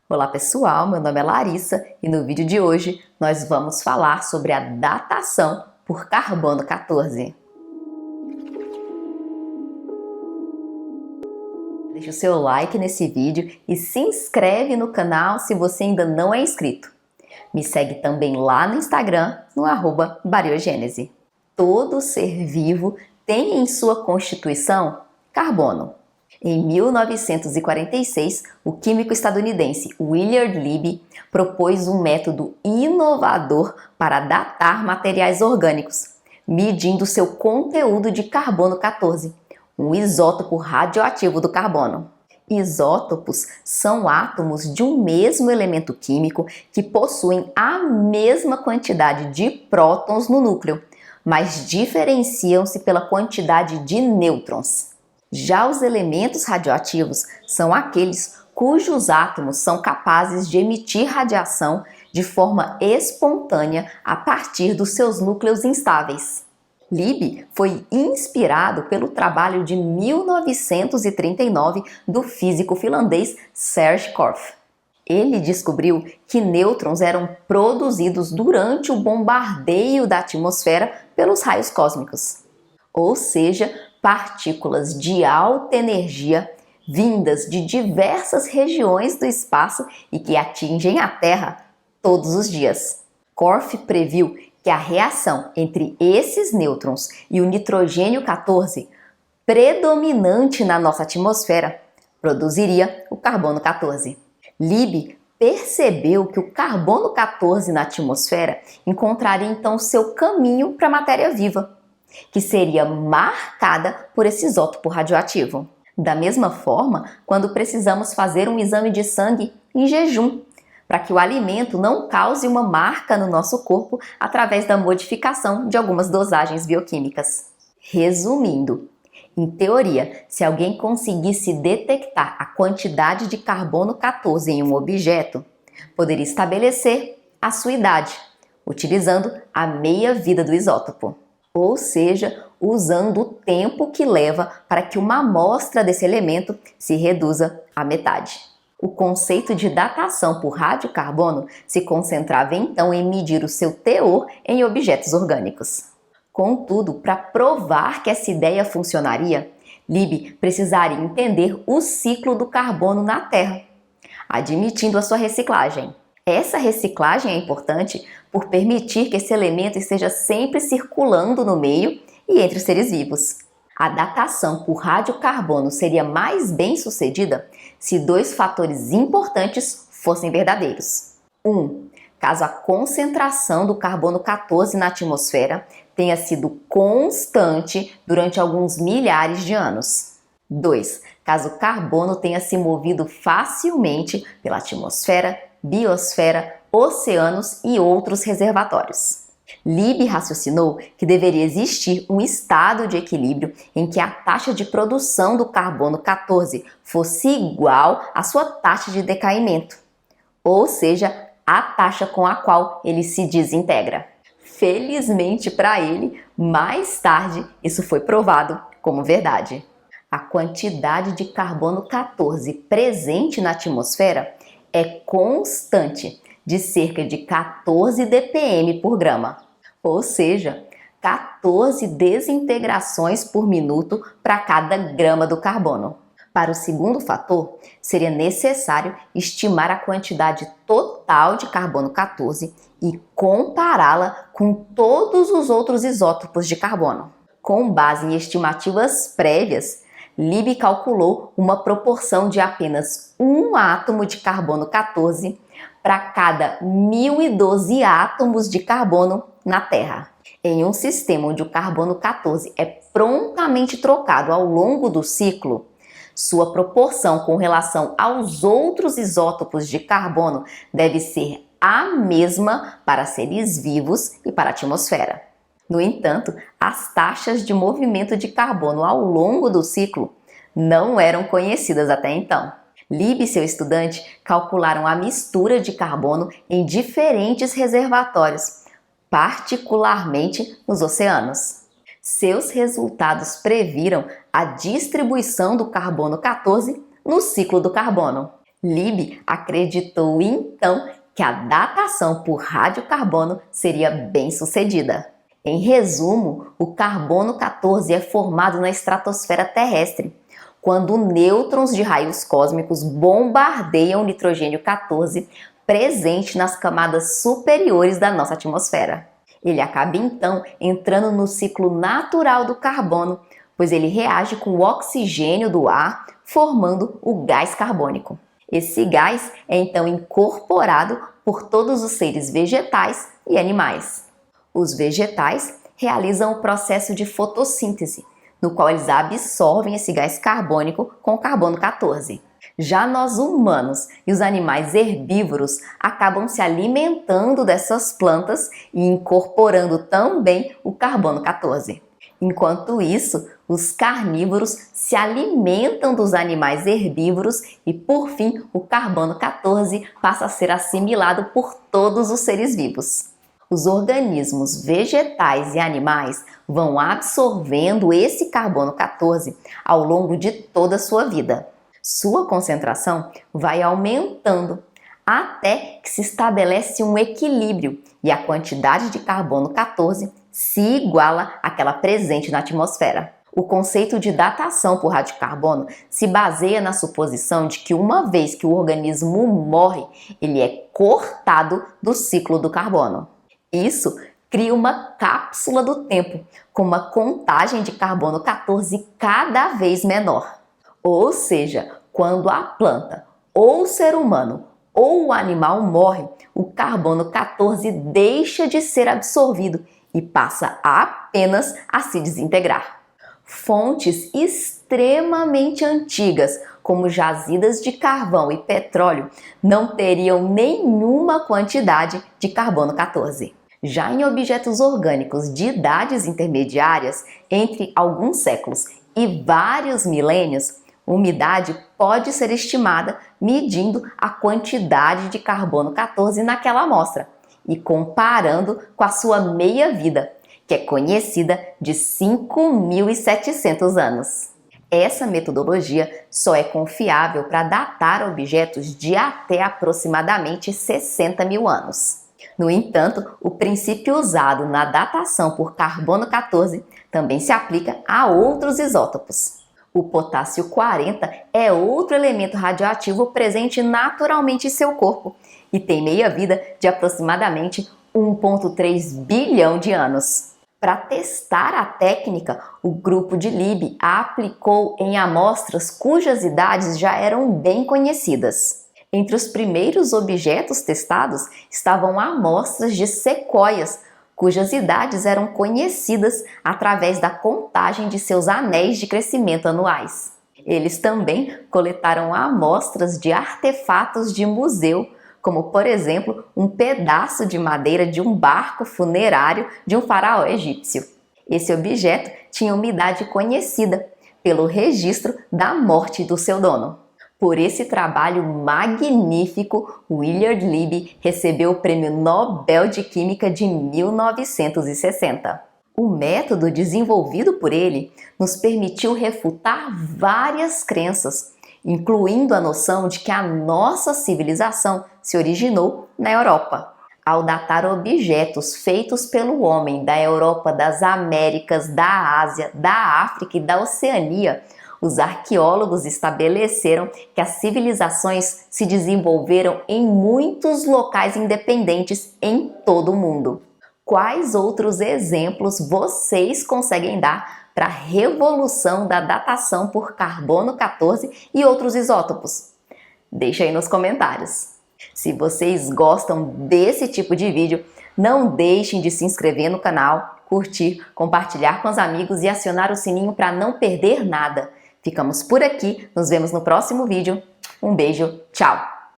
Olá pessoal, meu nome é Larissa e no vídeo de hoje nós vamos falar sobre a datação por carbono 14. Deixa o seu like nesse vídeo e se inscreve no canal se você ainda não é inscrito. Me segue também lá no Instagram, no @Bariogênese. Todo ser vivo tem em sua constituição carbono. Em 1946, o químico estadunidense Willard Libby propôs um método inovador para datar materiais orgânicos, medindo seu conteúdo de carbono 14, um isótopo radioativo do carbono. Isótopos são átomos de um mesmo elemento químico que possuem a mesma quantidade de prótons no núcleo, mas diferenciam-se pela quantidade de nêutrons. Já os elementos radioativos são aqueles cujos átomos são capazes de emitir radiação de forma espontânea a partir dos seus núcleos instáveis. Libby foi inspirado pelo trabalho de 1939 do físico finlandês Serge Korf. Ele descobriu que nêutrons eram produzidos durante o bombardeio da atmosfera pelos raios cósmicos, ou seja, partículas de alta energia vindas de diversas regiões do espaço e que atingem a Terra todos os dias. Korf previu que a reação entre esses nêutrons e o nitrogênio 14, predominante na nossa atmosfera, produziria o carbono 14. Libby percebeu que o carbono 14 na atmosfera encontraria então seu caminho para a matéria viva, que seria marcada por esse isótopo radioativo. Da mesma forma, quando precisamos fazer um exame de sangue em jejum, para que o alimento não cause uma marca no nosso corpo através da modificação de algumas dosagens bioquímicas. Resumindo, em teoria, se alguém conseguisse detectar a quantidade de carbono 14 em um objeto, poderia estabelecer a sua idade, utilizando a meia-vida do isótopo, ou seja, usando o tempo que leva para que uma amostra desse elemento se reduza à metade. O conceito de datação por radiocarbono se concentrava então em medir o seu teor em objetos orgânicos. Contudo, para provar que essa ideia funcionaria, Libby precisaria entender o ciclo do carbono na Terra, admitindo a sua reciclagem. Essa reciclagem é importante por permitir que esse elemento esteja sempre circulando no meio e entre os seres vivos. A datação por radiocarbono seria mais bem sucedida se dois fatores importantes fossem verdadeiros. 1. Caso a concentração do carbono 14 na atmosfera tenha sido constante durante alguns milhares de anos. 2. Caso o carbono tenha se movido facilmente pela atmosfera, biosfera, oceanos e outros reservatórios. Libby raciocinou que deveria existir um estado de equilíbrio em que a taxa de produção do carbono 14 fosse igual à sua taxa de decaimento, ou seja, a taxa com a qual ele se desintegra. Felizmente para ele, mais tarde isso foi provado como verdade. A quantidade de carbono 14 presente na atmosfera é constante, de cerca de 14 dpm por grama, ou seja, 14 desintegrações por minuto para cada grama do carbono. Para o segundo fator, seria necessário estimar a quantidade total de carbono 14 e compará-la com todos os outros isótopos de carbono. Com base em estimativas prévias, Libby calculou uma proporção de apenas um átomo de carbono 14 para cada 1012 átomos de carbono na Terra. Em um sistema onde o carbono 14 é prontamente trocado ao longo do ciclo, sua proporção com relação aos outros isótopos de carbono deve ser a mesma para seres vivos e para a atmosfera. No entanto, as taxas de movimento de carbono ao longo do ciclo não eram conhecidas até então. Libby e seu estudante calcularam a mistura de carbono em diferentes reservatórios, particularmente nos oceanos. Seus resultados previram a distribuição do carbono 14 no ciclo do carbono. Lieb acreditou então que a datação por radiocarbono seria bem sucedida. Em resumo, o carbono 14 é formado na estratosfera terrestre, quando nêutrons de raios cósmicos bombardeiam o nitrogênio 14 presente nas camadas superiores da nossa atmosfera. Ele acaba então entrando no ciclo natural do carbono, pois ele reage com o oxigênio do ar, formando o gás carbônico. Esse gás é então incorporado por todos os seres vegetais e animais. Os vegetais realizam o processo de fotossíntese, no qual eles absorvem esse gás carbônico com o carbono 14. Já nós humanos e os animais herbívoros acabam se alimentando dessas plantas e incorporando também o carbono 14. Enquanto isso, os carnívoros se alimentam dos animais herbívoros e, por fim, o carbono 14 passa a ser assimilado por todos os seres vivos. Os organismos vegetais e animais vão absorvendo esse carbono 14 ao longo de toda a sua vida. Sua concentração vai aumentando até que se estabelece um equilíbrio e a quantidade de carbono 14 se iguala àquela presente na atmosfera. O conceito de datação por radiocarbono se baseia na suposição de que uma vez que o organismo morre, ele é cortado do ciclo do carbono. Isso cria uma cápsula do tempo, com uma contagem de carbono 14 cada vez menor. Ou seja, quando a planta, ou o ser humano, ou o animal morre, o carbono 14 deixa de ser absorvido e passa apenas a se desintegrar. Fontes extremamente antigas, como jazidas de carvão e petróleo, não teriam nenhuma quantidade de carbono 14. Já em objetos orgânicos de idades intermediárias, entre alguns séculos e vários milênios, umidade pode ser estimada medindo a quantidade de carbono 14 naquela amostra e comparando com a sua meia-vida, que é conhecida de 5.700 anos. Essa metodologia só é confiável para datar objetos de até aproximadamente 60 mil anos. No entanto, o princípio usado na datação por carbono 14 também se aplica a outros isótopos. O potássio 40 é outro elemento radioativo presente naturalmente em seu corpo e tem meia-vida de aproximadamente 1,3 bilhão de anos. Para testar a técnica, o grupo de Lieb a aplicou em amostras cujas idades já eram bem conhecidas. Entre os primeiros objetos testados estavam amostras de sequoias, cujas idades eram conhecidas através da contagem de seus anéis de crescimento anuais. Eles também coletaram amostras de artefatos de museu, como, por exemplo, um pedaço de madeira de um barco funerário de um faraó egípcio. Esse objeto tinha uma idade conhecida pelo registro da morte do seu dono. Por esse trabalho magnífico, Willard Lieb recebeu o Prêmio Nobel de Química de 1960. O método desenvolvido por ele nos permitiu refutar várias crenças, incluindo a noção de que a nossa civilização se originou na Europa. Ao datar objetos feitos pelo homem da Europa, das Américas, da Ásia, da África e da Oceania, os arqueólogos estabeleceram que as civilizações se desenvolveram em muitos locais independentes em todo o mundo. Quais outros exemplos vocês conseguem dar para a revolução da datação por carbono 14 e outros isótopos? Deixa aí nos comentários. Se vocês gostam desse tipo de vídeo, não deixem de se inscrever no canal, curtir, compartilhar com os amigos e acionar o sininho para não perder nada. Ficamos por aqui, nos vemos no próximo vídeo. Um beijo, tchau!